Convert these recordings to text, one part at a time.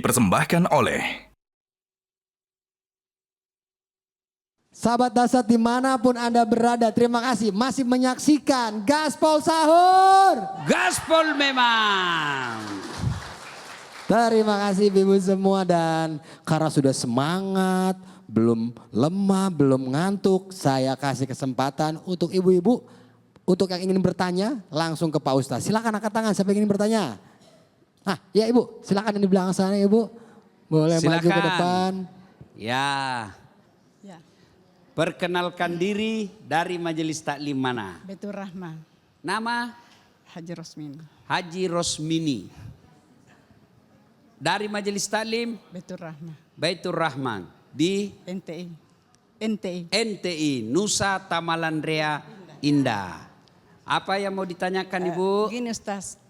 dipersembahkan oleh Sahabat Dasar dimanapun Anda berada, terima kasih masih menyaksikan Gaspol Sahur. Gaspol memang. Terima kasih ibu semua, dan karena sudah semangat, belum lemah, belum ngantuk, saya kasih kesempatan untuk ibu-ibu, untuk yang ingin bertanya langsung ke Pak Ustadz. Silakan angkat tangan siapa yang ingin bertanya. Nah ya ibu, silakan di belakang sana ibu. Boleh maju ke depan. Ya. Perkenalkan diri, dari majelis taklim mana? Baitur Rahman. Nama? Haji Rosmini. Haji Rosmini. Dari majelis taklim? Baitur Rahman. Baitur Rahman. Di? NTI. NTI. NTI, Nusa Tamalandrea Indah. Apa yang mau ditanyakan Ibu? Gini Ustaz,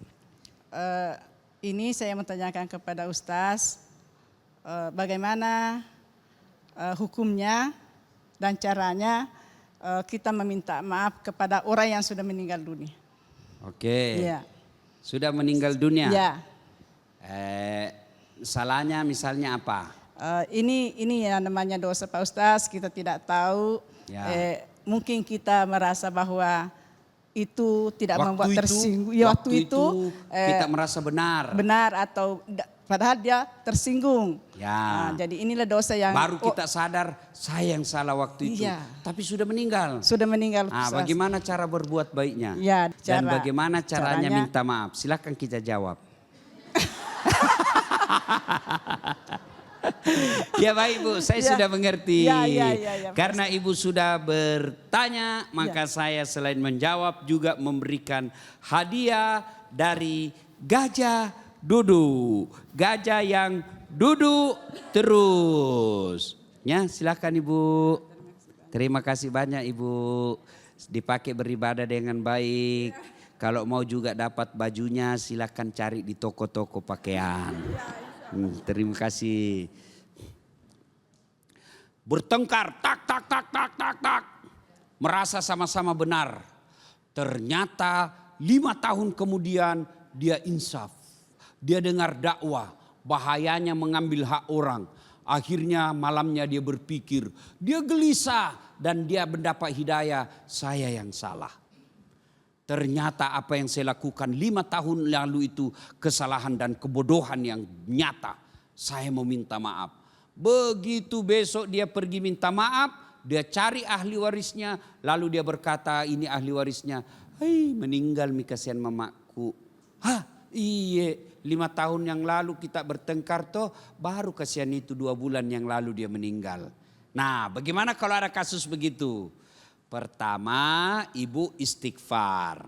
ini saya mau tanyakan kepada Ustaz, bagaimana hukumnya dan caranya kita meminta maaf kepada orang yang sudah meninggal dunia. Oke. Iya. Sudah meninggal dunia. Iya. Salahnya misalnya apa? Ini yang namanya dosa Pak Ustaz, kita tidak tahu. Ya. Mungkin kita merasa bahwa itu tidak Waktu membuat itu, tersinggung. Ya, waktu itu kita merasa benar. Benar atau padahal dia tersinggung. Ya. Nah, jadi inilah dosa yang Baru kita sadar saya yang salah waktu itu. Iya. Tapi sudah meninggal. sudah meninggal. Nah, Ustaz. bagaimana cara berbuat baiknya? Ya, Dan bagaimana caranya minta maaf? Silakan kita jawab. Ya baik Ibu, saya sudah mengerti. Ya, Karena Ibu sudah bertanya, maka saya selain menjawab juga memberikan hadiah dari gajah duduk. Gajah yang duduk terus. Ya, silakan Ibu. Terima kasih banyak Ibu. Dipakai beribadah dengan baik. Kalau mau juga dapat bajunya, silakan cari di toko-toko pakaian. Terima kasih. Bertengkar, tak. Merasa sama-sama benar. Ternyata 5 tahun kemudian dia insaf. Dia dengar dakwah, bahayanya mengambil hak orang. Akhirnya malamnya dia berpikir, dia gelisah dan dia mendapat hidayah, saya yang salah. Ternyata apa yang saya lakukan 5 tahun lalu itu kesalahan dan kebodohan yang nyata. Saya mau minta maaf. Begitu besok dia pergi minta maaf, dia cari ahli warisnya. Lalu dia berkata, ini ahli warisnya, hei meninggal mi kasihan mamaku. Hah iya 5 tahun yang lalu kita bertengkar toh, baru kasihan itu 2 bulan yang lalu dia meninggal. Nah bagaimana kalau ada kasus begitu? Pertama, ibu istighfar,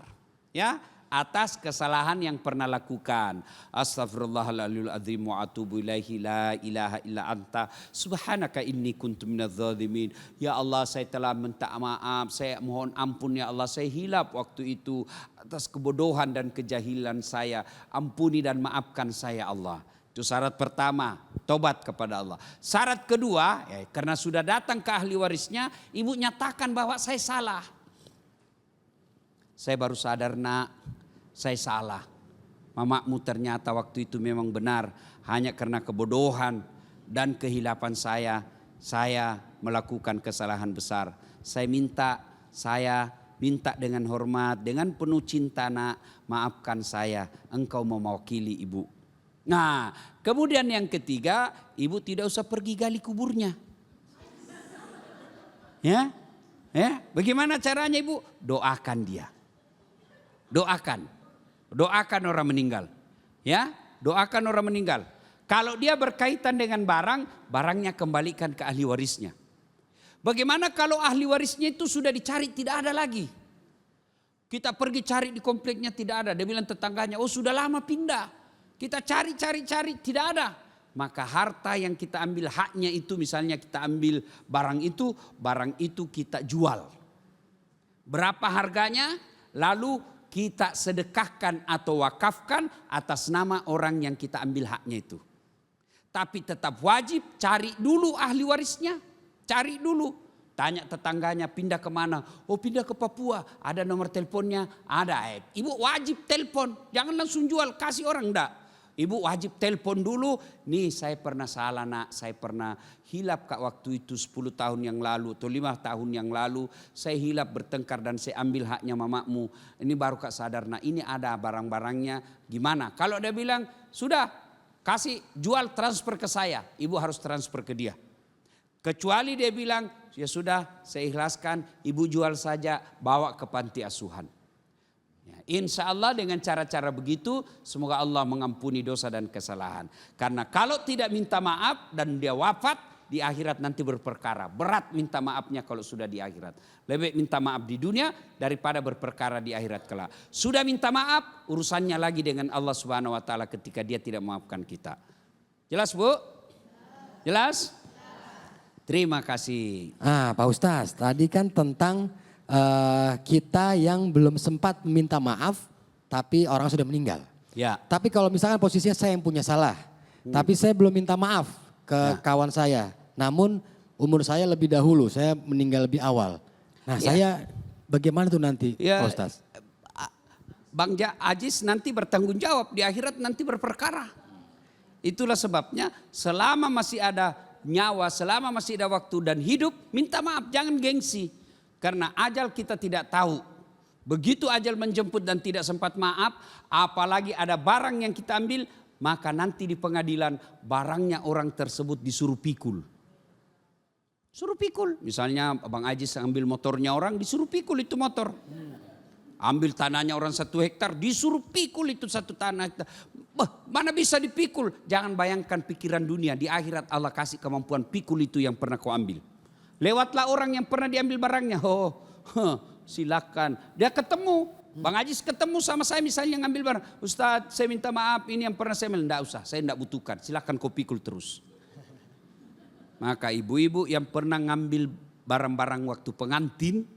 ya, atas kesalahan yang pernah lakukan. Astaghfirullahaladzim wa atubu ilaihi la ilaha illa anta subhanaka inni kuntu minadz zalimin. Ya Allah, saya telah minta maaf, saya mohon ampun ya Allah, saya hilap waktu itu atas kebodohan dan kejahilan saya. Ampuni dan maafkan saya Allah. Itu syarat pertama, tobat kepada Allah. Syarat kedua, ya, karena sudah datang ke ahli warisnya, ibu nyatakan bahwa saya salah. Saya baru sadar nak, saya salah. Mamamu ternyata waktu itu memang benar. Hanya karena kebodohan dan kehilapan saya melakukan kesalahan besar. Saya minta dengan hormat, dengan penuh cinta nak, maafkan saya, engkau mau mewakili ibu. Nah, kemudian yang ketiga, ibu tidak usah pergi gali kuburnya. Ya, bagaimana caranya ibu? Doakan dia. Doakan orang meninggal. Ya, doakan orang meninggal. Kalau dia berkaitan dengan barang, barangnya kembalikan ke ahli warisnya. Bagaimana kalau ahli warisnya itu sudah dicari tidak ada lagi? Kita pergi cari di kompleknya tidak ada. Dia bilang tetangganya, oh sudah lama pindah. Kita cari tidak ada. Maka harta yang kita ambil haknya itu, misalnya kita ambil barang itu kita jual. Berapa harganya? Lalu kita sedekahkan atau wakafkan atas nama orang yang kita ambil haknya itu. Tapi tetap wajib cari dulu ahli warisnya. Cari dulu. Tanya tetangganya pindah kemana? Oh pindah ke Papua. Ada nomor teleponnya? Ada. Ibu wajib telepon. Jangan langsung jual, kasih orang enggak. Ibu wajib telepon dulu, nih saya pernah salah nak, saya pernah hilap kak waktu itu 10 tahun yang lalu atau 5 tahun yang lalu. Saya hilap bertengkar dan saya ambil haknya mamamu. Ini baru kak sadar, nah ini ada barang-barangnya gimana. Kalau dia bilang sudah kasih jual transfer ke saya, ibu harus transfer ke dia. Kecuali dia bilang ya sudah saya ikhlaskan, ibu jual saja bawa ke panti asuhan. Insya Allah dengan cara-cara begitu semoga Allah mengampuni dosa dan kesalahan. Karena kalau tidak minta maaf dan dia wafat di akhirat nanti berperkara. Berat minta maafnya kalau sudah di akhirat. Lebih minta maaf di dunia daripada berperkara di akhirat kelak. Sudah minta maaf urusannya lagi dengan Allah Subhanahu wa taala ketika dia tidak memaafkan kita. Jelas Bu? Jelas? Terima kasih. Pak Ustaz, tadi kan tentang kita yang belum sempat meminta maaf tapi orang sudah meninggal. Ya. Tapi kalau misalkan posisinya saya yang punya salah, tapi saya belum minta maaf ke kawan saya. Namun umur saya lebih dahulu, saya meninggal lebih awal. Nah saya bagaimana tuh nanti Pak Ustaz? Bang Ajis nanti bertanggung jawab di akhirat nanti berperkara. Itulah sebabnya selama masih ada nyawa, selama masih ada waktu dan hidup, minta maaf, jangan gengsi. Karena ajal kita tidak tahu. Begitu ajal menjemput dan tidak sempat maaf, apalagi ada barang yang kita ambil, maka nanti di pengadilan barangnya orang tersebut disuruh pikul. Suruh pikul. Misalnya Bang Ajis ambil motornya orang, disuruh pikul itu motor. Ambil tanahnya orang 1 hektar, disuruh pikul itu 1 tanah hektar. Mana bisa dipikul? Jangan bayangkan pikiran dunia. Di akhirat Allah kasih kemampuan pikul itu yang pernah kau ambil. Lewatlah orang yang pernah diambil barangnya. Silakan. Dia ketemu. Bang Ajis ketemu sama saya misalnya ngambil barang. Ustadz saya minta maaf ini yang pernah saya ambil. Tidak usah, saya tidak butuhkan. Silakan kau pikul terus. Maka ibu-ibu yang pernah ngambil barang-barang waktu pengantin.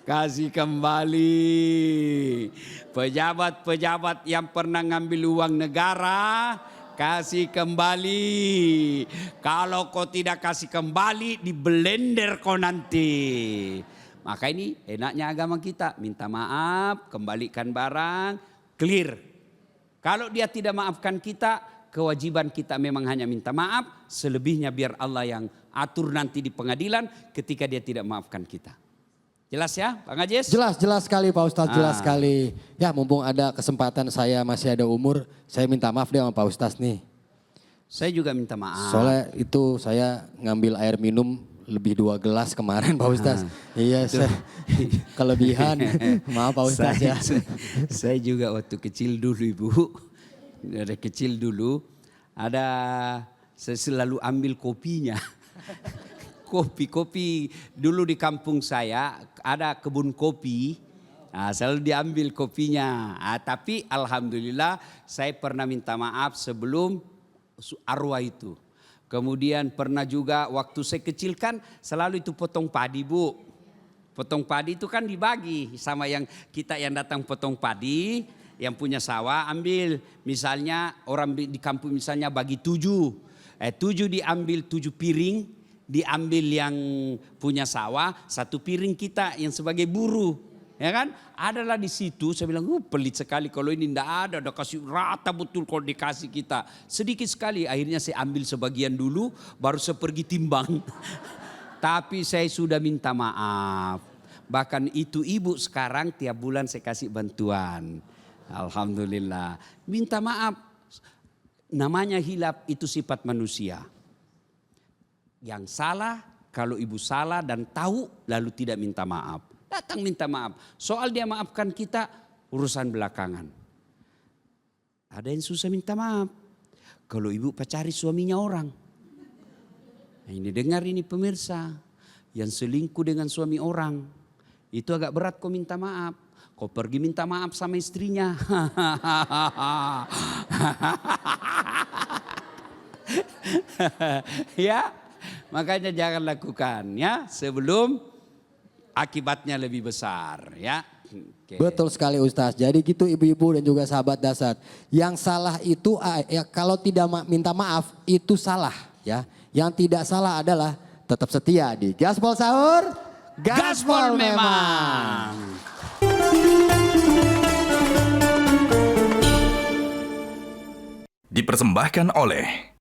Kasih kembali. Pejabat-pejabat yang pernah ngambil uang negara, kasih kembali. Kalau kau tidak kasih kembali, di blender kau nanti. Maka ini enaknya agama kita, minta maaf, kembalikan barang, clear. Kalau dia tidak maafkan kita, kewajiban kita memang hanya minta maaf, selebihnya biar Allah yang atur nanti di pengadilan ketika dia tidak maafkan kita. Jelas ya Bang Ajis? Jelas sekali Pak Ustadz, jelas sekali. Ya mumpung ada kesempatan saya masih ada umur, saya minta maaf deh sama Pak Ustadz nih. Saya juga minta maaf. Soalnya itu saya ngambil air minum lebih 2 gelas kemarin Pak Ustadz. Iya saya kelebihan, maaf Pak Ustadz ya. Saya juga waktu kecil dulu Ibu, dari kecil dulu saya selalu ambil kopinya. Kopi dulu di kampung saya ada kebun kopi, selalu diambil kopinya. Tapi alhamdulillah saya pernah minta maaf sebelum arwah itu. Kemudian pernah juga waktu saya kecil kan selalu itu potong padi Bu. Potong padi itu kan dibagi sama yang kita yang datang potong padi, yang punya sawah ambil. Misalnya orang di kampung misalnya bagi 7. 7 diambil 7 piring. Diambil yang punya sawah, 1 piring kita yang sebagai buruh, ya kan? Adalah di situ saya bilang, pelit sekali kalau ini ndak ada kasih rata betul kalau dikasih kita. Sedikit sekali, akhirnya saya ambil sebagian dulu, baru saya pergi timbang. Tapi saya sudah minta maaf. Bahkan itu ibu sekarang tiap bulan saya kasih bantuan. Alhamdulillah. Minta maaf. Namanya hilaf itu sifat manusia. Yang salah, kalau ibu salah dan tahu lalu tidak minta maaf. Datang minta maaf. Soal dia maafkan kita urusan belakangan. Ada yang susah minta maaf. Kalau ibu pacari suaminya orang. Nah ini dengar ini pemirsa. Yang selingkuh dengan suami orang. Itu agak berat kau minta maaf. Kau pergi minta maaf sama istrinya. Ya. Makanya jangan lakukan ya sebelum akibatnya lebih besar ya. Okay. Betul sekali Ustadz. Jadi gitu ibu-ibu dan juga sahabat dasar. Yang salah itu ya kalau tidak minta maaf itu salah ya. Yang tidak salah adalah tetap setia di Gaspol Sahur. Gaspol memang. dipersembahkan oleh